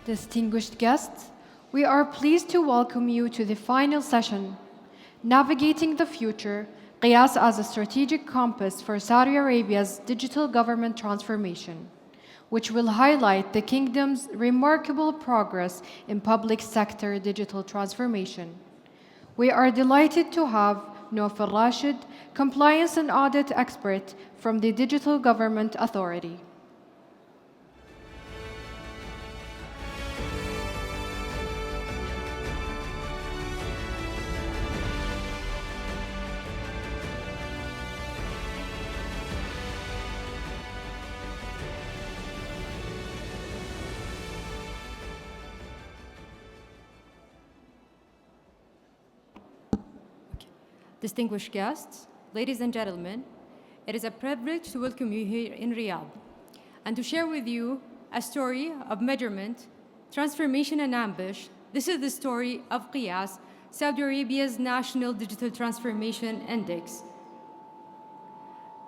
Distinguished guests, we are pleased to welcome you to the final session, Navigating the Future, Qiyas as a Strategic Compass for Saudi Arabia's Digital Government Transformation, which will highlight the Kingdom's remarkable progress in public sector digital transformation. We are delighted to have Nofer Rashid, Compliance and Audit Expert from the Digital Government Authority. Distinguished guests, ladies and gentlemen, it is a privilege to welcome you here in Riyadh and to share with you a story of measurement, transformation, and ambush. This is the story of Qiyas, Saudi Arabia's National Digital Transformation Index.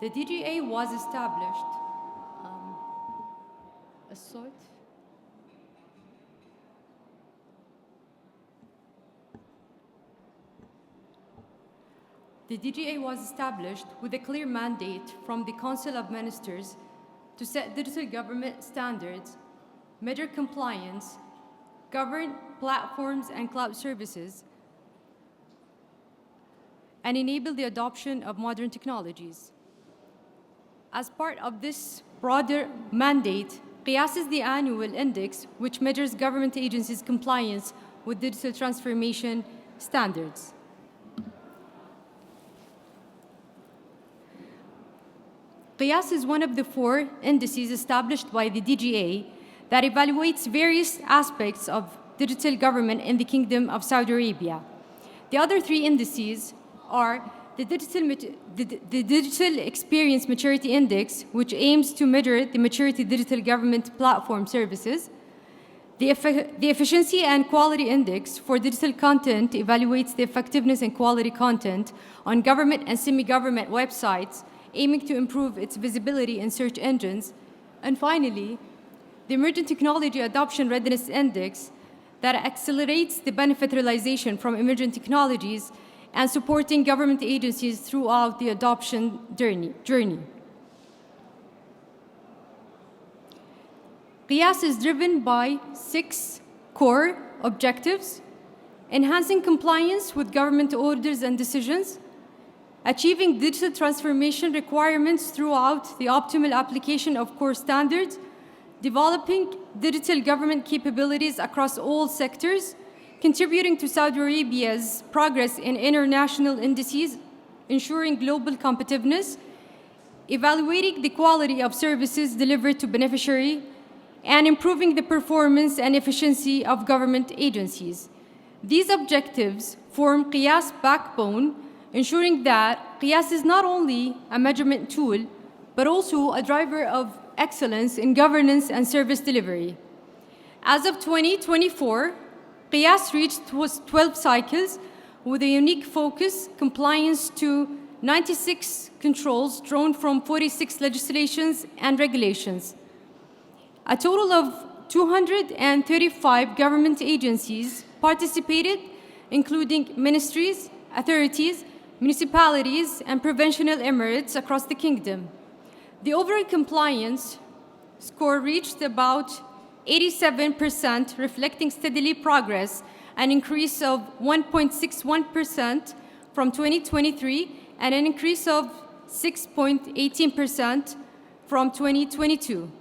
The DGA was established. The DGA was established with a clear mandate from the Council of Ministers to set digital government standards, measure compliance, govern platforms and cloud services, and enable the adoption of modern technologies. As part of this broader mandate, Qiyas is the annual index which measures government agencies' compliance with digital transformation standards. Qiyas is one of the 4 indices established by the DGA that evaluates various aspects of digital government in the Kingdom of Saudi Arabia. The other 3 indices are the Digital Experience Maturity Index, which aims to measure the maturity digital government platform services. The Efficiency and Quality Index for digital content evaluates the effectiveness and quality content on government and semi-government websites, aiming to improve its visibility in search engines. And finally, the Emerging Technology Adoption Readiness Index that accelerates the benefit realization from emerging technologies and supporting government agencies throughout the adoption journey. Qiyas is driven by 6 core objectives: enhancing compliance with government orders and decisions, achieving digital transformation requirements throughout the optimal application of core standards, developing digital government capabilities across all sectors, contributing to Saudi Arabia's progress in international indices, ensuring global competitiveness, evaluating the quality of services delivered to beneficiary, and improving the performance and efficiency of government agencies. These objectives form Qiyas' backbone, ensuring that Qiyas is not only a measurement tool, but also a driver of excellence in governance and service delivery. As of 2024, Qiyas reached 12 cycles with a unique focus, compliance to 96 controls drawn from 46 legislations and regulations. A total of 235 government agencies participated, including ministries, authorities, municipalities, and provincial emirates across the kingdom. The overall compliance score reached about 87%, reflecting steadily progress, an increase of 1.61% from 2023 and an increase of 6.18% from 2022.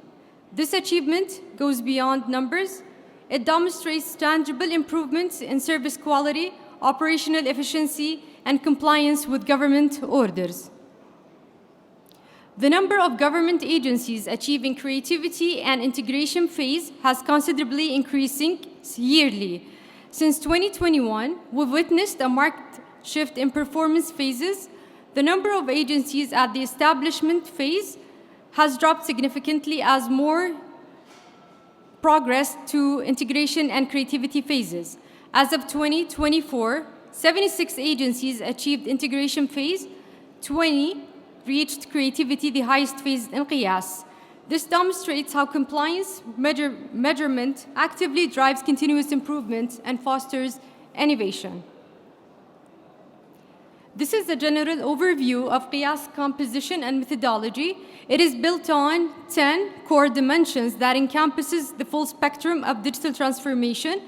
This achievement goes beyond numbers. It demonstrates tangible improvements in service quality, operational efficiency, and compliance with government orders. The number of government agencies achieving creativity and integration phase has considerably increasing yearly. Since 2021, we've witnessed a marked shift in performance phases. The number of agencies at the establishment phase has dropped significantly as more progress to integration and creativity phases. As of 2024, 76 agencies achieved integration phase, 20 reached creativity, the highest phase in Qiyas. This demonstrates how compliance measurement actively drives continuous improvement and fosters innovation. This is a general overview of Qiyas composition and methodology. It is built on 10 core dimensions that encompasses the full spectrum of digital transformation.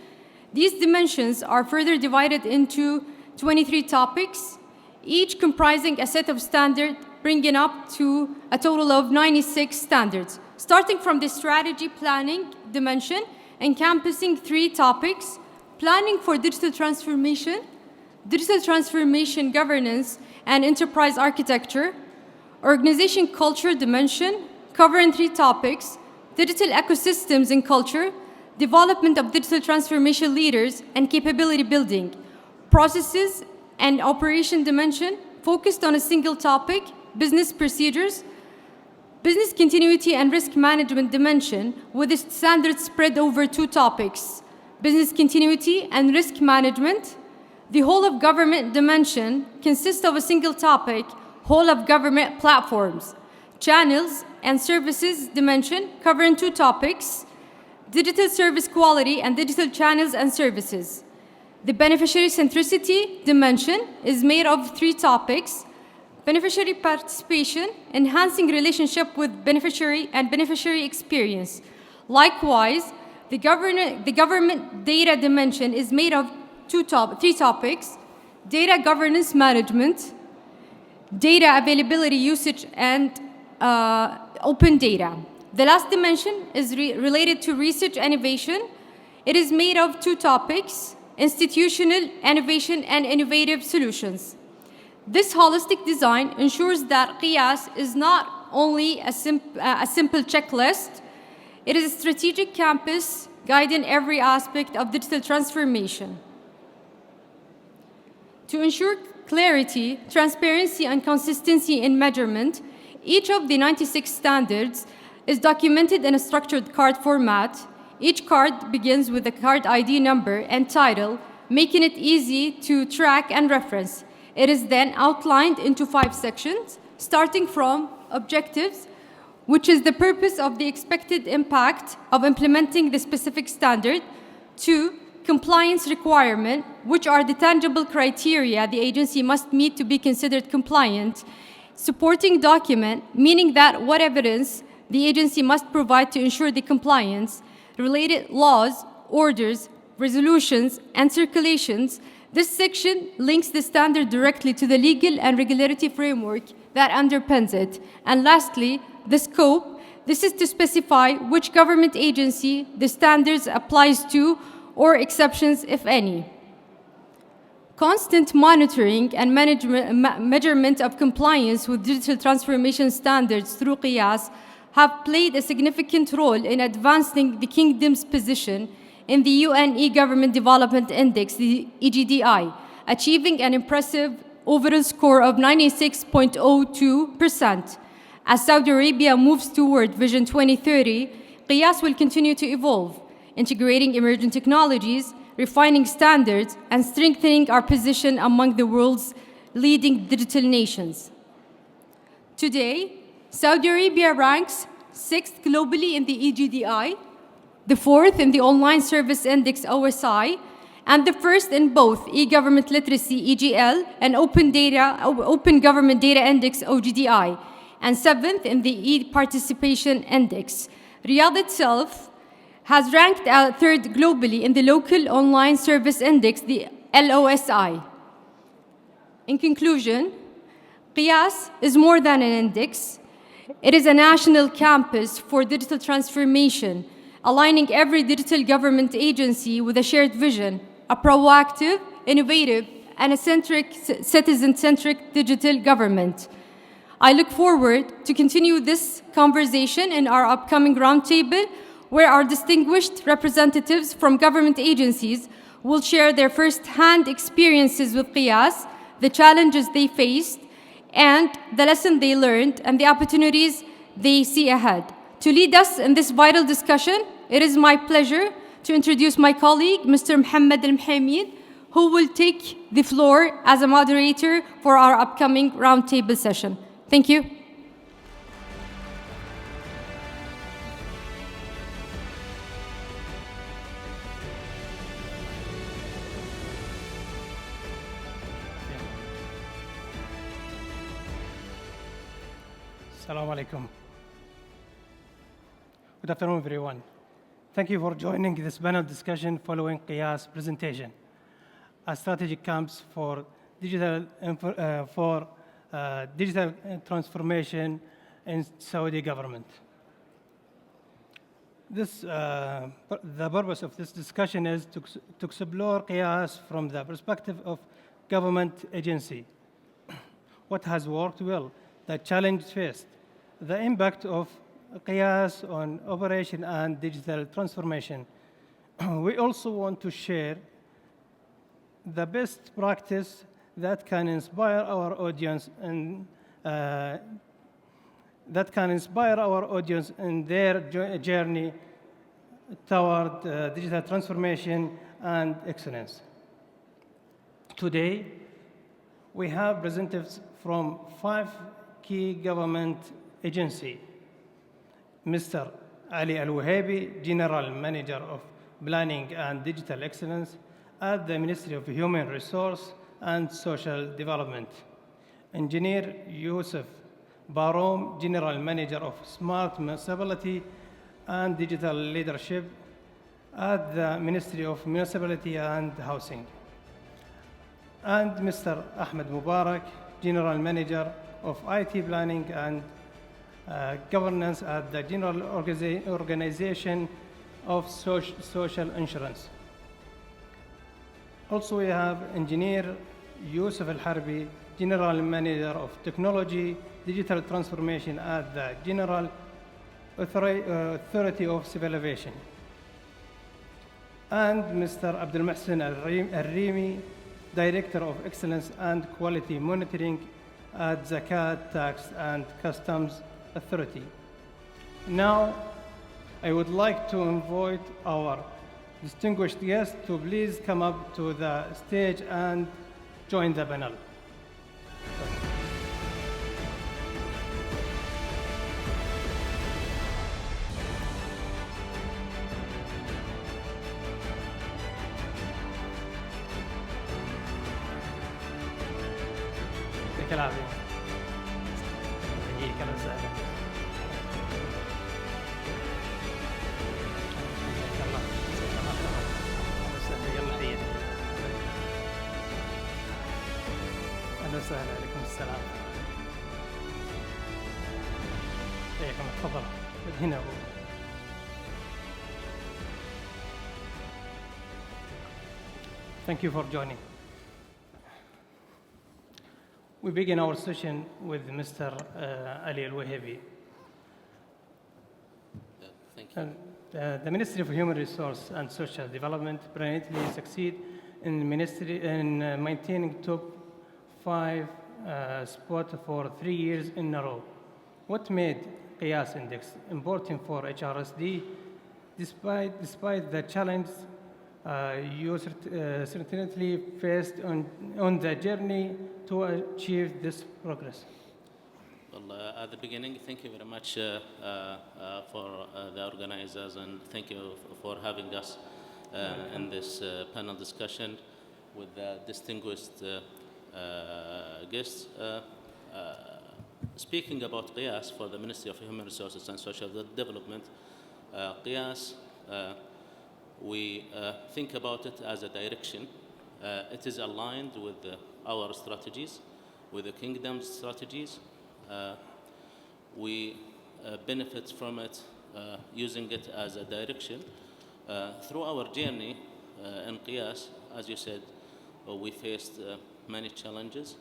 These dimensions are further divided into 23 topics, each comprising a set of standards, bringing up to a total of 96 standards, starting from the strategy planning dimension, encompassing 3 topics: planning for digital transformation governance and enterprise architecture; organization culture dimension, covering 3 topics: digital ecosystems and culture, development of digital transformation leaders, and capability building; processes and operation dimension, focused on a single topic: business procedures; business continuity and risk management dimension, with the standards spread over 2 topics: business continuity and risk management. The whole of government dimension consists of a single topic: whole of government platforms. Channels and services dimension, covering 2 topics: digital service quality and digital channels and services. The beneficiary centricity dimension is made of 3 topics: beneficiary participation, enhancing relationship with beneficiary, and beneficiary experience. Likewise, the government data dimension is made of 3 topics: data governance management, data availability usage, and open data. The last dimension is related to research innovation. It is made of 2 topics: institutional innovation and innovative solutions. This holistic design ensures that Qiyas is not only a simple checklist, it is a strategic campus guiding every aspect of digital transformation. To ensure clarity, transparency, and consistency in measurement, each of the 96 standards is documented in a structured card format. Each card begins with a card ID number and title, making it easy to track and reference. It is then outlined into 5 sections, starting from objectives, which is the purpose of the expected impact of implementing the specific standard, to compliance requirement, which are the tangible criteria the agency must meet to be considered compliant, supporting document, meaning that what evidence the agency must provide to ensure the compliance, related laws, orders, resolutions, and circulations. This section links the standard directly to the legal and regulatory framework that underpins it. And lastly, the scope. This is to specify which government agency the standards applies to, or exceptions, if any. Constant monitoring and measurement of compliance with digital transformation standards through Qiyas have played a significant role in advancing the Kingdom's position in the UN E-Government Development Index, the EGDI, achieving an impressive overall score of 96.02%. As Saudi Arabia moves toward Vision 2030, Qiyas will continue to evolve, integrating emerging technologies, refining standards, and strengthening our position among the world's leading digital nations. Today, Saudi Arabia ranks 6th globally in the EGDI, the 4th in the Online Service Index OSI, and the 1st in both e-government literacy EGL and Open Government Data Index OGDI, and 7th in the e-participation index. Riyadh itself has ranked 3rd globally in the Local Online Service Index, the LOSI. In conclusion, Qiyas is more than an index. It is a national campus for digital transformation, aligning every digital government agency with a shared vision, a proactive, innovative, and a citizen-centric digital government. I look forward to continue this conversation in our upcoming roundtable, where our distinguished representatives from government agencies will share their first-hand experiences with Qiyas, the challenges they faced, and the lesson they learned, and the opportunities they see ahead. To lead us in this vital discussion, it is my pleasure to introduce my colleague, Mr. Mohammed Al-Mohammed, who will take the floor as a moderator for our upcoming roundtable session. Thank you. Assalamu alaikum. Good afternoon, everyone. Thank you for joining this panel discussion following Qiyas presentation, a strategic camps for digital transformation in Saudi government. The purpose of this discussion is to explore Qiyas from the perspective of government agency. What has worked well, the challenge faced, the impact of Qiyas on operation and digital transformation. We also want to share the best practice that can inspire our audience in their journey toward digital transformation and excellence. Today, we have representatives from 5 key government agencies. Mr. Ali Al-Wahabi, General Manager of Planning and Digital Excellence at the Ministry of Human Resources and Social Development. Engineer Yusuf Baroum, General Manager of Smart Municipality and Digital Leadership at the Ministry of Municipality and Housing. And Mr. Ahmed Mubarak, General Manager of IT Planning and Governance at the General Organization of Social Insurance. Also, we have Engineer Yusuf Al-Harbi, General Manager of Technology, Digital Transformation at the General Authority of Civil Aviation. And Mr. Abdul Muhsin Al-Rimi, Director of Excellence and Quality Monitoring at Zakat Tax and Customs Authority. Now, I would like to invite our distinguished guests to please come up to the stage and join the panel. يعطيك العافية. يحييك الله وسهلا. أهلا وسهلا. عليكم السلام. حياكم تفضل. هنا Thank you for joining. We begin our session with Mr. Ali Al-Wahabi. Thank you. The Ministry of Human Resources and Social Development brilliantly succeed in maintaining top 5 spot for 3 years in a row. What made Qiyas Index important for HRSD despite the challenges you certainly faced on the journey to achieve this progress? Well, at the beginning, thank you very much for the organizers, and thank you for having us in this panel discussion with the distinguished guests. Speaking about Qiyas for the Ministry of Human Resources and Social Development, Qiyas, we think about it as a direction. It is aligned with our strategies, with the Kingdom's strategies. We benefit from it, using it as a direction. Through our journey in Qiyas, as you said, we faced many challenges,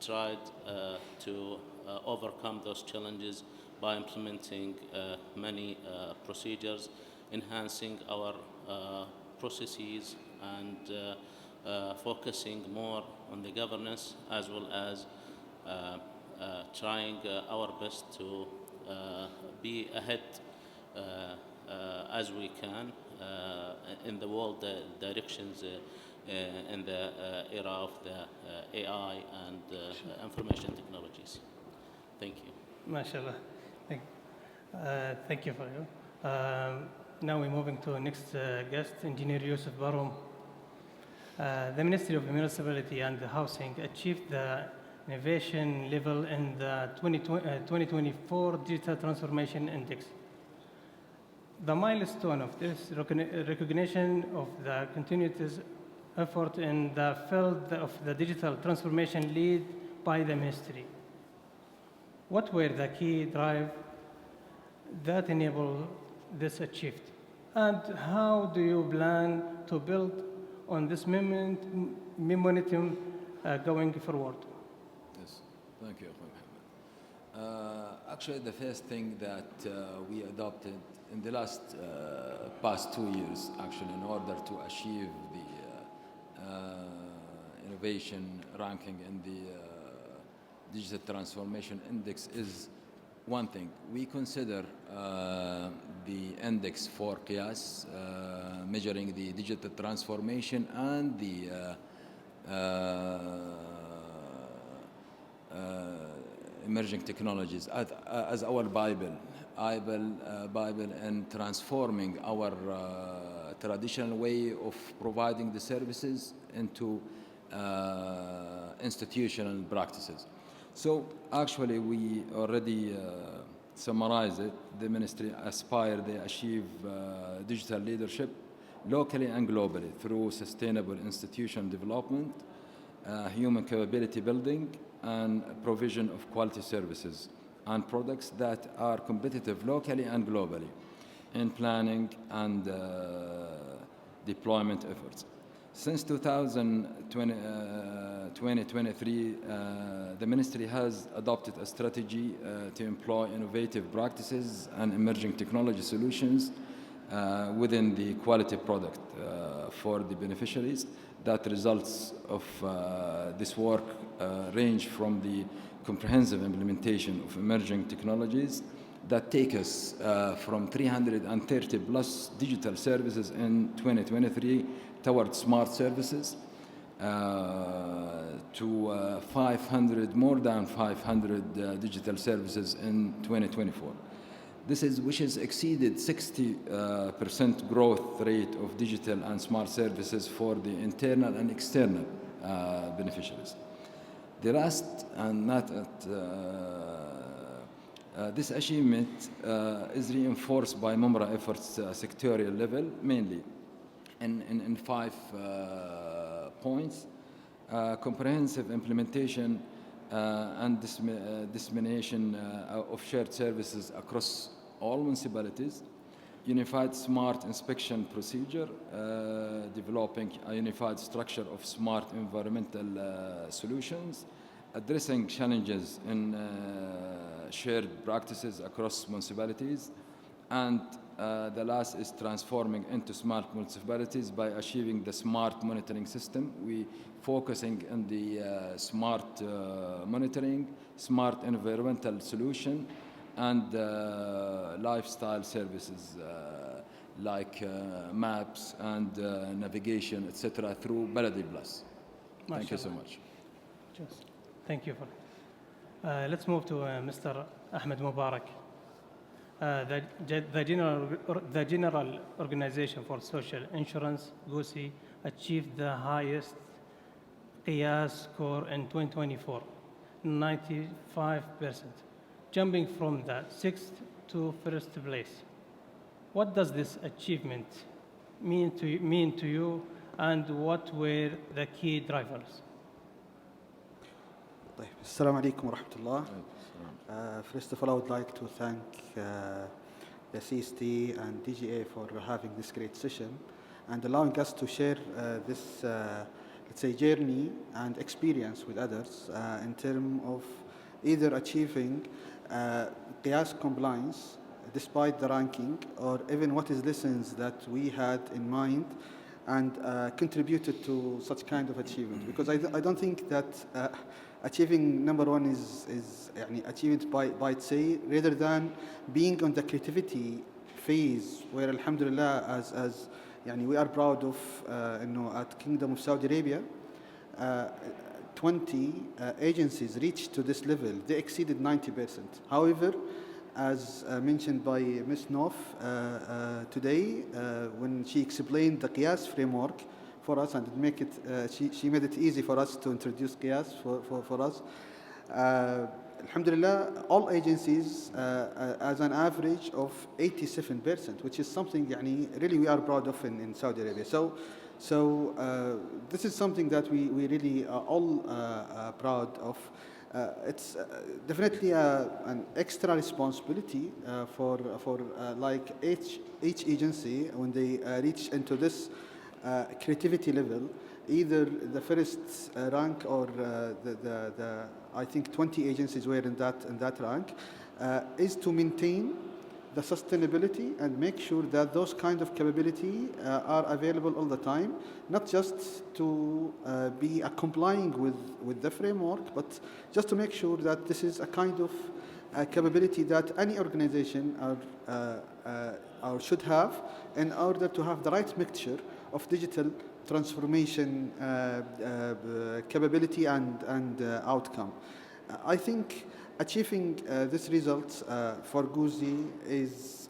tried to overcome those challenges by implementing many procedures, enhancing our processes, and focusing more on the governance, as well as trying our best to be ahead as we can in the world directions in the era of the AI and information technologies. Thank you. MashaAllah. Thank you for you. Now we're moving to the next guest, Engineer Yusuf Baroum. The Ministry of Municipality and Housing achieved the innovation level in the 2024 Digital Transformation Index. The milestone of this recognition of the continuous effort in the field of the digital transformation led by the ministry. What were the key drive that enabled this achieved? And how do you plan to build on this momentum going forward? Yes, thank you, Mohammed. Actually, the first thing that we adopted in the past 2 years, actually, in order to achieve the innovation ranking in the Digital Transformation Index is one thing. We consider the index for Qiyas, measuring the digital transformation and the emerging technologies as our Bible in transforming our traditional way of providing the services into institutional practices. So actually we already summarize it. The ministry aspire they achieve digital leadership locally and globally through sustainable institution development, human capability building, and provision of quality services and products that are competitive locally and globally in planning and deployment efforts. Since 2023, the ministry has adopted a strategy to employ innovative practices and emerging technology solutions within the quality product for the beneficiaries. That results of this work range from the comprehensive implementation of emerging technologies that take us from 330 plus digital services in 2023 towards smart services to more than 500 digital services in 2024. Which has exceeded 60% growth rate of digital and smart services for the internal and external beneficiaries. The last, and not at this achievement is reinforced by MUMRA efforts sectorial level, mainly in 5 points: comprehensive implementation and dissemination of shared services across all municipalities, unified smart inspection procedure, developing a unified structure of smart environmental solutions, addressing challenges in shared practices across municipalities, and the last is transforming into smart municipalities by achieving the smart monitoring system. We focusing on the smart monitoring, smart environmental solution, and lifestyle services like maps and navigation, etc. through Baladi Plus. Thank you so much. Thank you for it. Let's move to Mr. Ahmed Mubarak. The General Organization for Social Insurance, GOSI, achieved the highest Qiyas score in 2024, 95%, jumping from the 6th to 1st place. What does this achievement mean to you, and what were the key drivers? Assalamu alaikum wa rahmatullah. First of all, I would like to thank the CST and DGA for having this great session and allowing us to share this, let's say, journey and experience with others in terms of either achieving Qiyas compliance despite the ranking, or even what is lessons that we had in mind and contributed to such kind of achievement. Because I don't think that achieving number one is achieved by itself, rather than being on the creativity phase, where alhamdulillah, as we are proud of, at Kingdom of Saudi Arabia, 20 agencies reached to this level. They exceeded 90%. However, as mentioned by Ms. Nof today, when she explained the Qiyas framework for us, and she made it easy for us to introduce Qiyas for us. Alhamdulillah, all agencies as an average of 87%, which is something يعني, really we are proud of in Saudi Arabia. So this is something that we really are all proud of. It's definitely an extra responsibility for like each agency when they reach into this creativity level, either the first rank or the I think 20 agencies were in that rank, is to maintain the sustainability and make sure that those kind of capability are available all the time, not just to be complying with the framework, but just to make sure that this is a kind of capability that any organization or should have in order to have the right mixture of digital transformation capability and outcome. I think achieving this result for GUZI is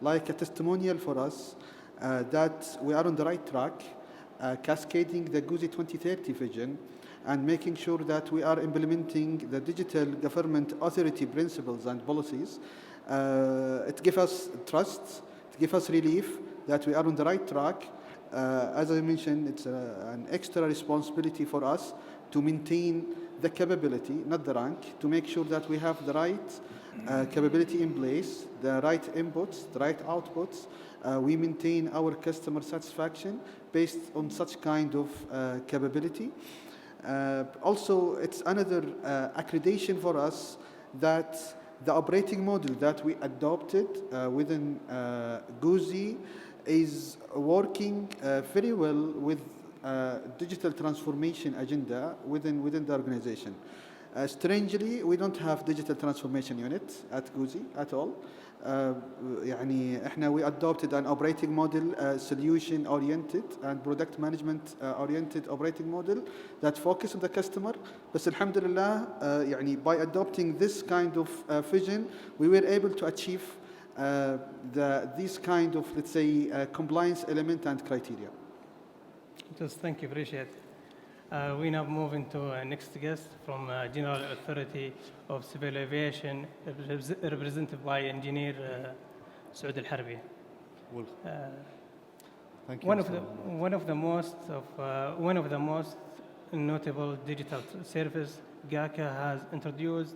like a testimonial for us that we are on the right track, cascading the GUZI 2030 vision and making sure that we are implementing the digital government authority principles and policies. It gives us trust, it gives us relief that we are on the right track. As I mentioned, it's an extra responsibility for us to maintain the capability, not the rank, to make sure that we have the right capability in place, the right inputs, the right outputs. We maintain our customer satisfaction based on such kind of capability. Also, it's another accreditation for us that the operating model that we adopted within GUZI is working very well with digital transformation agenda within the organization. Strangely, we don't have digital transformation unit at GUZI at all. يعني احنا we adopted an operating model, solution oriented and product management oriented operating model that focus on the customer. بس الحمد لله يعني by adopting this kind of vision, we were able to achieve these kind of, let's say, compliance element and criteria. Just thank you, appreciate. We now move into our next guest from General Authority of Civil Aviation, represented by Engineer Saud Al-Harbi. Thank you. One of the most notable digital service GACA has introduced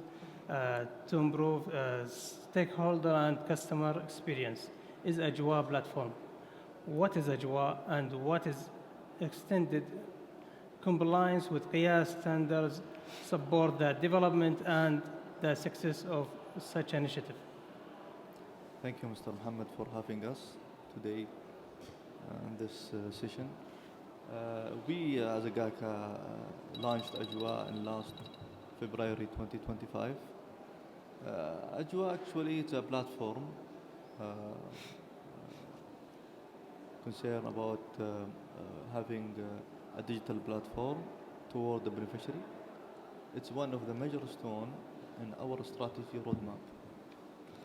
to improve stakeholder and customer experience is Ajwa platform. What is Ajwa and what is extended compliance with Qiyas standards support the development and the success of such initiative? Thank you, Mr. Mohammed, for having us today in this session. We, as a GACA, launched Ajwa in last February 2025. Ajwa actually is a platform concerned about having a digital platform toward the beneficiary. It's one of the major stones in our strategy roadmap.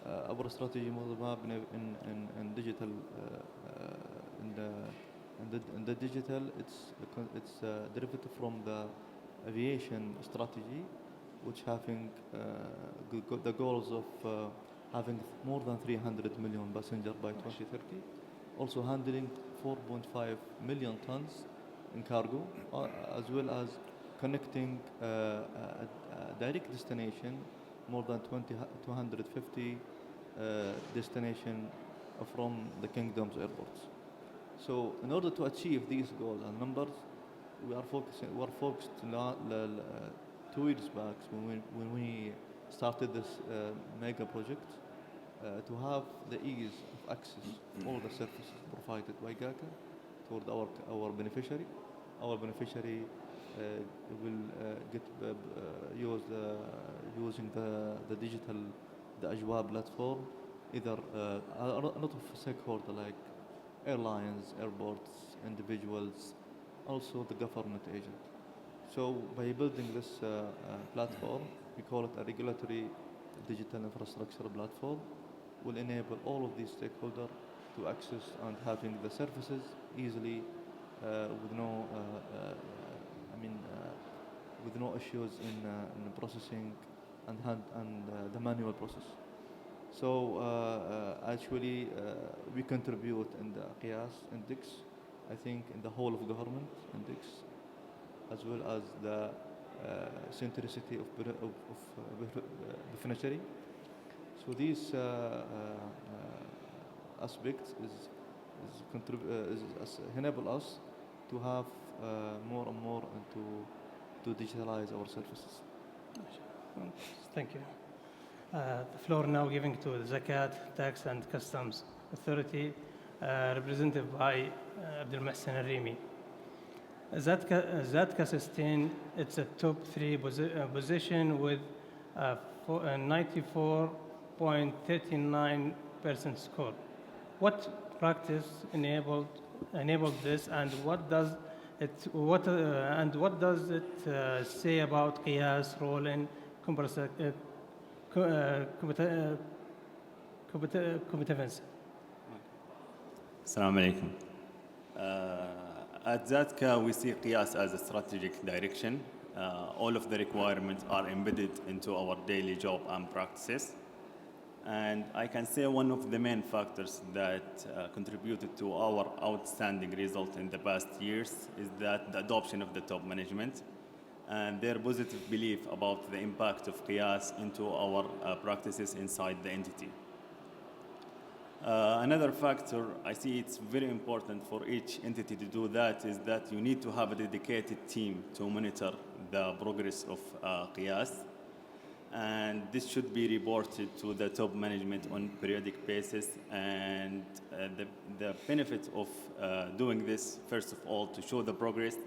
Our strategy roadmap in digital, in the digital, it's derivative from the aviation strategy, which having the goals of having more than 300 million passengers by 2030, also handling 4.5 million tons in cargo, as well as connecting a direct destination, more than 250 destination from the kingdom's airports. So in order to achieve these goals and numbers, we are focused 2 years back when we started this mega project to have the ease of access to all the services provided by GACA toward our beneficiary. Our beneficiary will get using the digital, the Ajwa platform, either a lot of stakeholders like airlines, airports, individuals, also the government agent. So by building this platform, we call it a regulatory digital infrastructure platform, will enable all of these stakeholders to access and having the services easily with no with no issues in processing and the manual process. So actually we contribute in the Qiyas index, I think in the whole of government index, as well as the centricity of beneficiary. So these aspects enable us to have more and more and to digitalize our services. Thank you. The floor now giving to the Zakat, Tax and Customs Authority, represented by Abdul Mohsen Al-Rimi. Zatka sustained its top 3 position with 94.39% score. What practice enabled this, and what does it say about Qiyas' role in competence? Assalamu alaikum. At Zatka, we see Qiyas as a strategic direction. All of the requirements are embedded into our daily job and practices. And I can say one of the main factors that contributed to our outstanding result in the past years is that the adoption of the top management and their positive belief about the impact of Qiyas into our practices inside the entity. Another factor, I see it's very important for each entity to do that, is that you need to have a dedicated team to monitor the progress of Qiyas. And this should be reported to the top management on periodic basis. And the benefit of doing this, first of all, to show the progress,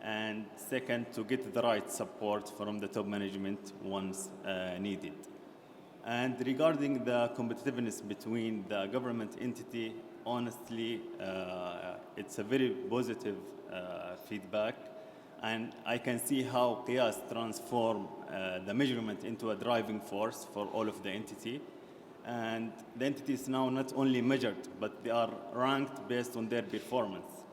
and second, to get the right support from the top management once needed. And regarding the competitiveness between the government entity, honestly, it's a very positive feedback. And I can see how Qiyas transform the measurement into a driving force for all of the entity. And the entity is now not only measured, but they are ranked based on their performance.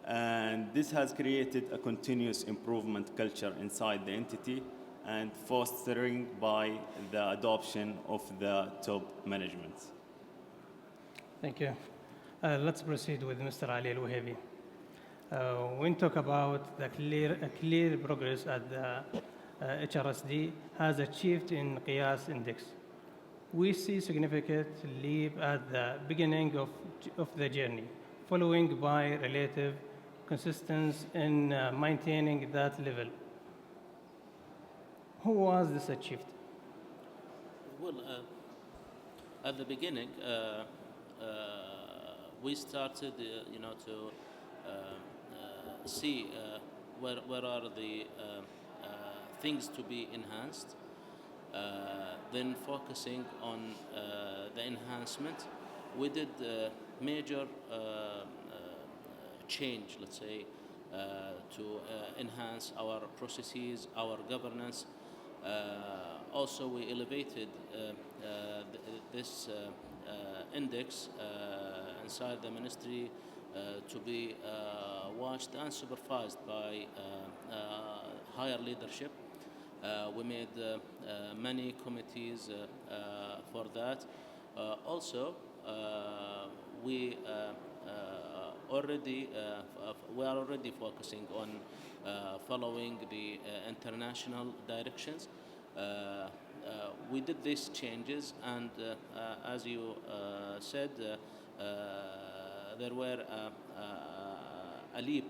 And this has created a continuous improvement culture inside the entity and fostering by the adoption of the top management. Thank you. Let's proceed with Mr. Ali Al-Wahabi. When talk about the clear progress that the HRSD has achieved in Qiyas Index, we see significant leap at the beginning of the journey, following by relative consistency in maintaining that level. Who was this achieved? Well, at the beginning, we started, to see where are the things to be enhanced, then focusing on the enhancement. We did major change, let's say, to enhance our processes, our governance. Also, we elevated this index inside the ministry to be watched and supervised by higher leadership. We made many committees for that. Also, we are already focusing on following the international directions. We did these changes, and as you said, there were a leap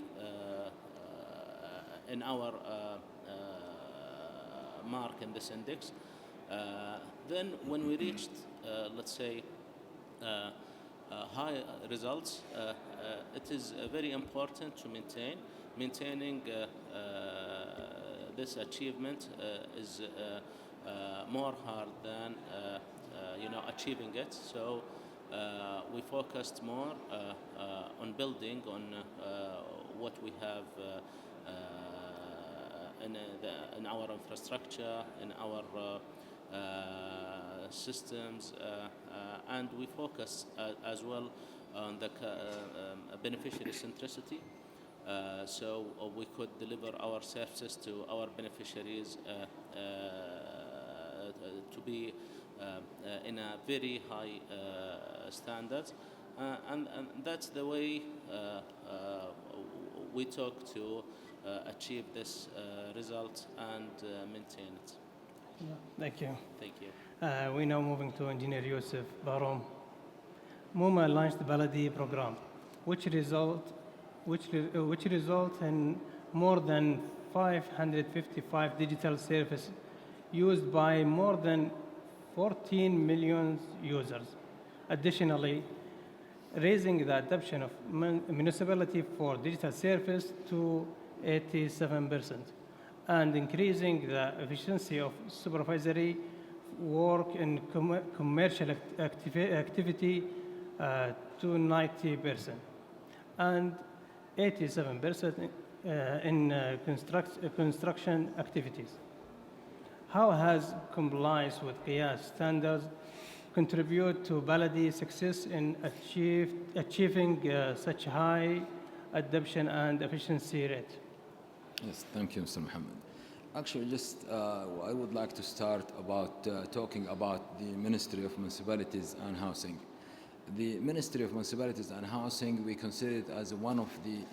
in our mark in this index. Then when we reached, let's say, high results, it is very important to maintaining this achievement is more hard than achieving it. So we focused more on building on what we have in our infrastructure, in our systems, and we focus as well on the beneficiary centricity. so we could deliver our services to our beneficiaries to be in a very high standard, and that's the way we talk to achieve this result and maintain it. Thank you. Thank you. We now moving to Engineer Yusuf Barom. MoMA launched the Baladi program, which result in more than 555 digital services used by more than 14 million users. Additionally, raising the adoption of municipality for digital service to 87% and increasing the efficiency of supervisory work and commercial activity to 90% and 87% in construction activities. How has compliance with Qiyas standards contribute to Baladi success in achieving such high adoption and efficiency rate? Yes, thank you, Mr. Mohammed. Actually, I would like to start about talking about the Ministry of Municipalities and Housing. The Ministry of Municipalities and Housing, we consider it as one of the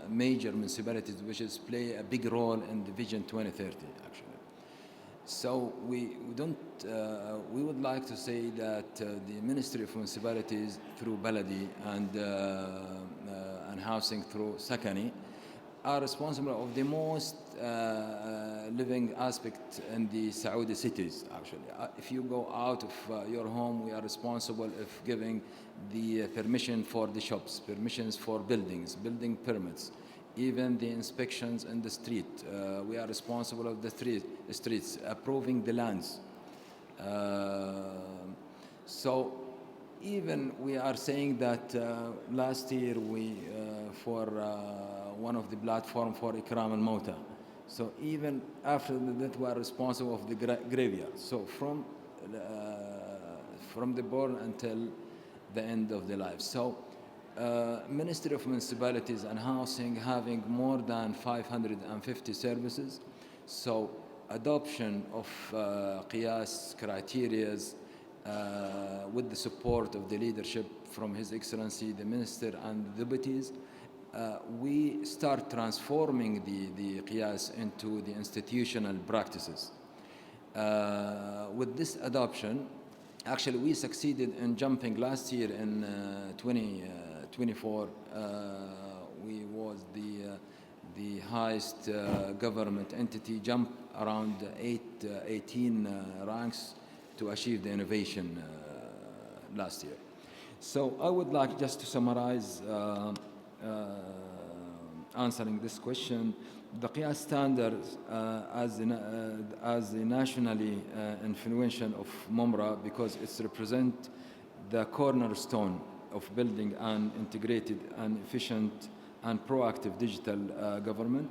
major municipalities which play a big role in the Vision 2030, actually. So we would like to say that the Ministry of Municipalities through Baladi and Housing through Sakani are responsible of the most living aspect in the Saudi cities, actually. If you go out of your home, we are responsible of giving the permission for the shops, permissions for buildings, building permits, even the inspections in the street. We are responsible of the streets, approving the lands. So even we are saying that last year we, for one of the platform for Ikram al-Mauta. So even after that, we are responsible of the graveyard. So from the born until the end of the life. So Ministry of Municipalities and Housing having more than 550 services. So adoption of Qiyas criteria with the support of the leadership from His Excellency, the Minister and the deputies, we start transforming the Qiyas into the institutional practices. With this adoption, actually we succeeded in jumping last year in 2024. We was the highest government entity, jump around 18 ranks to achieve the innovation last year. So I would like just to summarize answering this question. The Qiyas standards as the nationally influential of MUMRA, because it's represent the cornerstone of building an integrated and efficient and proactive digital government,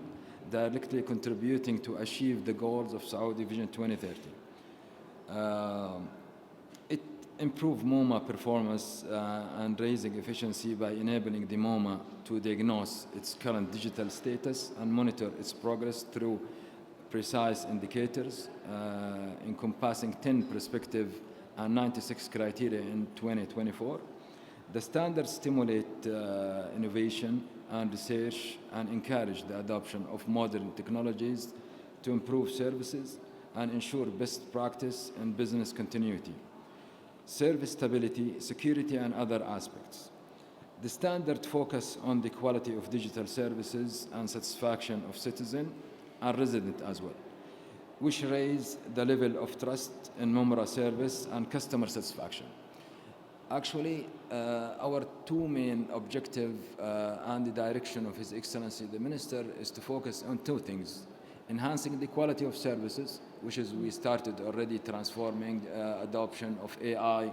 directly contributing to achieve the goals of Saudi Vision 2030. It improved MoMA performance and raising efficiency by enabling the MoMA to diagnose its current digital status and monitor its progress through precise indicators encompassing 10 perspective and 96 criteria in 2024. The standards stimulate innovation and research and encourage the adoption of modern technologies to improve services and ensure best practice and business continuity, service stability, security, and other aspects. The standard focus on the quality of digital services and satisfaction of citizen and resident as well, which raise the level of trust in MUMRA service and customer satisfaction. Actually, our two main objective and the direction of His Excellency the Minister is to focus on two things: enhancing the quality of services, which is we started already transforming adoption of AI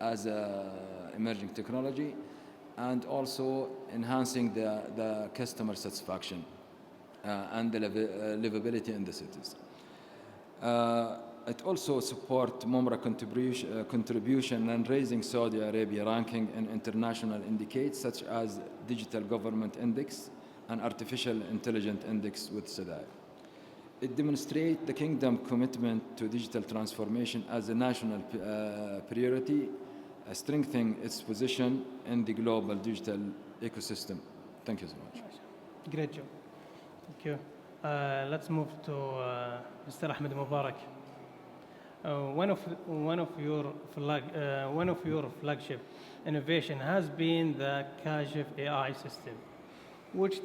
as an emerging technology, and also enhancing the customer satisfaction and the livability in the cities. It also supports MOMRA contribution and raising Saudi Arabia ranking in international indices such as Digital Government Index and Artificial Intelligence Index with SEDAI. It demonstrates the Kingdom's commitment to digital transformation as a national priority, strengthening its position in the global digital ecosystem. Thank you so much. Great job. Thank you. Let's move to Mr. Ahmed Mubarak. One of your flagship innovation has been the Kashif AI system, which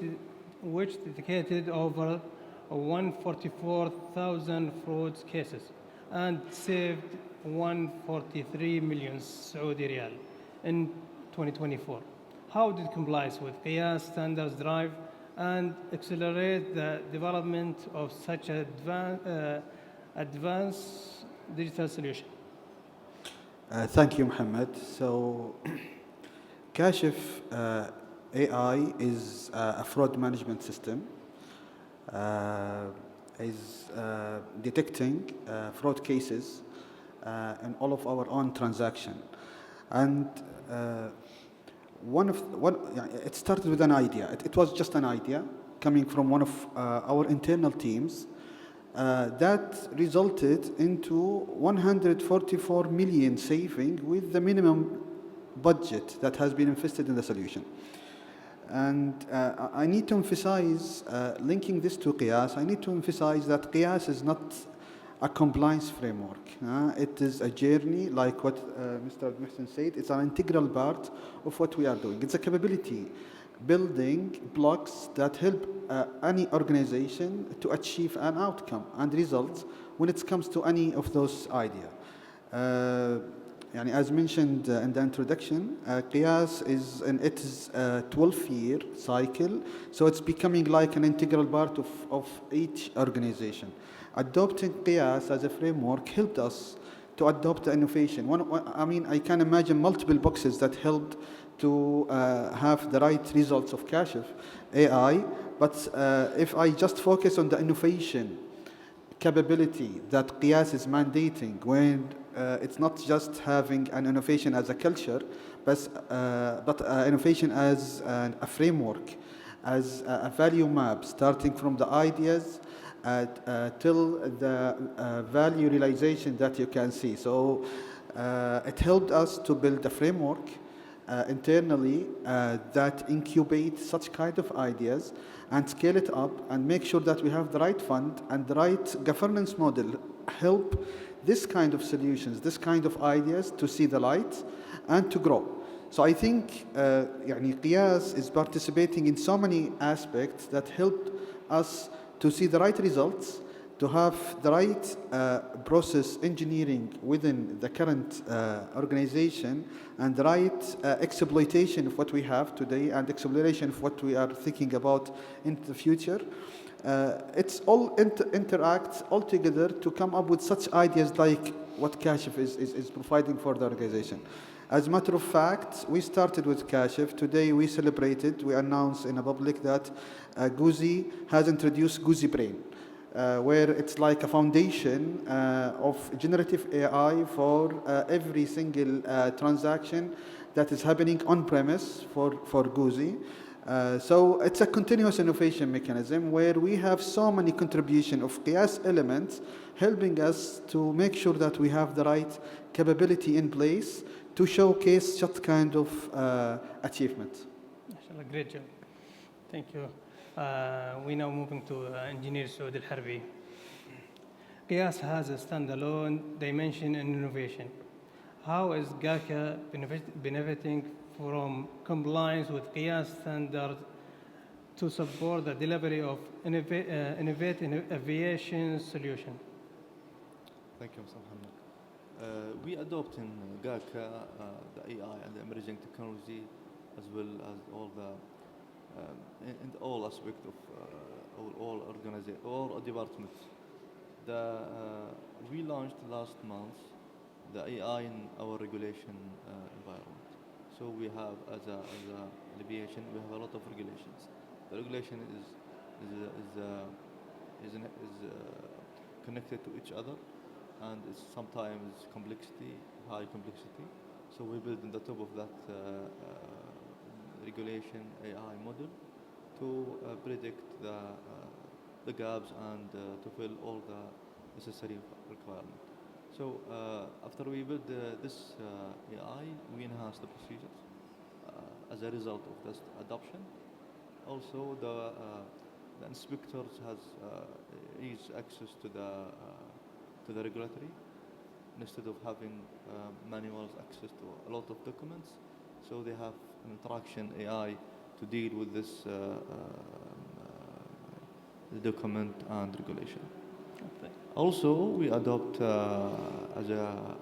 detected over 144,000 fraud cases and saved 143 million Saudi riyal in 2024. How did compliance with Qiyas standards drive and accelerate the development of such advanced digital solution? Thank you, Mohammed. So, Kashif AI is a fraud management system. Is detecting fraud cases in all of our own transaction, and it started with an idea. It was just an idea coming from one of our internal teams that resulted into 144 million saving with the minimum budget that has been invested in the solution. And I need to emphasize, linking this to Qiyas, I need to emphasize that Qiyas is not a compliance framework. It is a journey, like what Mr. Mohsen said. It's an integral part of what we are doing. It's a capability building blocks that help any organization to achieve an outcome and results when it comes to any of those ideas. As mentioned in the introduction, Qiyas is in its 12-year cycle, so it's becoming like an integral part of each organization. Adopting Qiyas as a framework helped us to adopt the innovation. I can imagine multiple boxes that helped to have the right results of Kashif AI, but if I just focus on the innovation capability that Qiyas is mandating, when it's not just having an innovation as a culture, but innovation as a framework, as a value map, starting from the ideas till the value realization that you can see. So it helped us to build a framework internally that incubate such kind of ideas and scale it up and make sure that we have the right fund and the right governance model help this kind of solutions, this kind of ideas to see the light and to grow. So I think Qiyas is participating in so many aspects that helped us to see the right results, to have the right process engineering within the current organization, and the right exploitation of what we have today and exploration of what we are thinking about in the future. It's all interacts all together to come up with such ideas like what Kashif is providing for the organization. As a matter of fact, we started with Kashif. Today we celebrated, we announced in a public that Guzi has introduced Guzi Brain, where it's like a foundation of generative AI for every single transaction that is happening on-premise for Guzi. So it's a continuous innovation mechanism where we have so many contribution of Qiyas elements helping us to make sure that we have the right capability in place to showcase such kind of achievement. Great job. Thank you. We now moving to Engineer Saud Al-Harbi. Qiyas has a standalone dimension in innovation. How is GACA benefiting from compliance with Qiyas standards to support the delivery of innovative aviation solution? Thank you, Mr. Mohammed. We adopt in GACA the AI and the emerging technology, as well as all the in all aspects of all departments. We launched last month the AI in our regulation environment. So we have as a aviation, we have a lot of regulations. The regulation is connected to each other, and it's sometimes complexity, high complexity. So we build on the top of that regulation AI model to predict the gaps and to fill all the necessary requirements. So after we build this AI, we enhance the procedures as a result of this adoption. Also, the inspectors has easy access to the regulatory instead of having manual access to a lot of documents. So they have an interaction AI to deal with this the document and regulation. Okay. Also, we adopt as a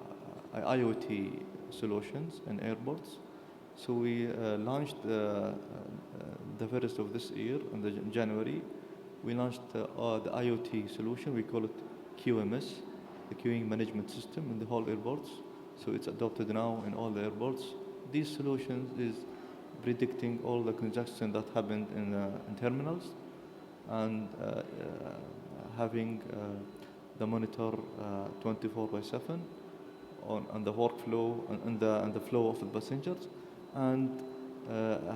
IoT solutions in airports. So we launched the first of this year, in January, we launched the IoT solution. We call it QMS, the Queuing Management System in the whole airports. So it's adopted now in all the airports. These solutions is predicting all the congestion that happened in terminals and having the monitor 24/7 on the workflow and the flow of the passengers, and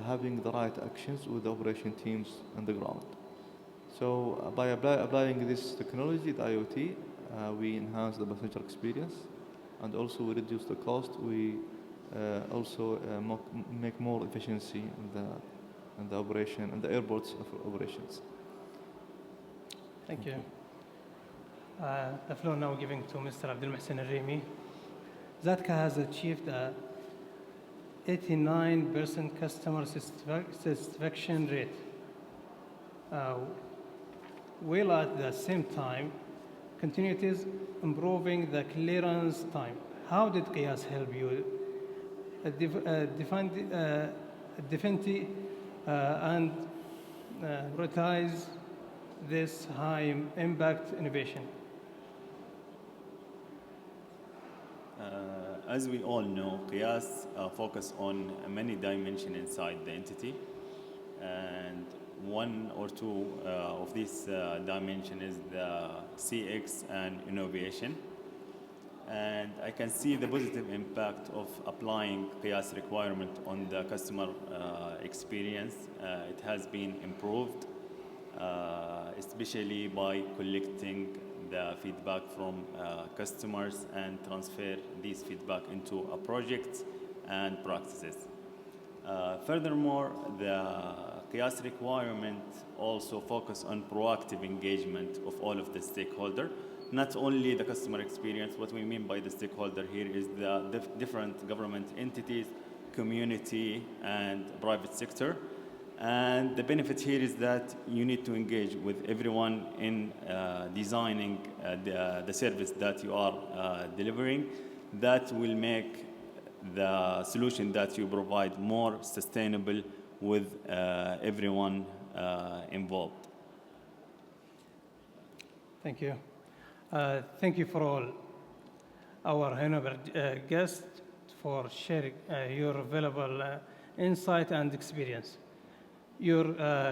having the right actions with the operation teams on the ground. So by applying this technology, the IoT, we enhance the passenger experience, and also we reduce the cost. We also make more efficiency in the operation and the airports of operations. Thank you. The floor now giving to Mr. Abdel Mohsen Al-Rimi. Zatka has achieved a 89% customer satisfaction rate, while at the same time, continues improving the clearance time. How did Qiyas help you define and prioritize this high impact innovation? As we all know, Qiyas focus on many dimensions inside the entity, and one or two of these dimensions is the CX and innovation. And I can see the positive impact of applying Qiyas requirement on the customer experience. It has been improved, especially by collecting the feedback from customers and transfer these feedback into projects and practices. Furthermore, the Qiyas requirement also focus on proactive engagement of all of the stakeholders, not only the customer experience. What we mean by the stakeholder here is the different government entities, community, and private sector. And the benefit here is that you need to engage with everyone in designing the service that you are delivering. That will make the solution that you provide more sustainable with everyone involved. Thank you. Thank you for all our honorable guests for sharing your valuable insight and experience. Your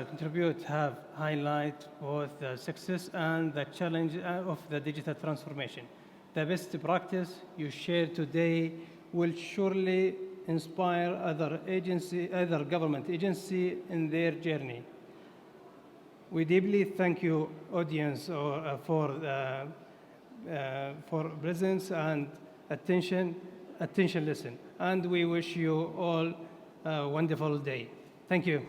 contribute have highlight both the success and the challenge of the digital transformation. The best practice you share today will surely inspire other government agency in their journey. We deeply thank you, audience, for presence and attention listen, and we wish you all a wonderful day. Thank you.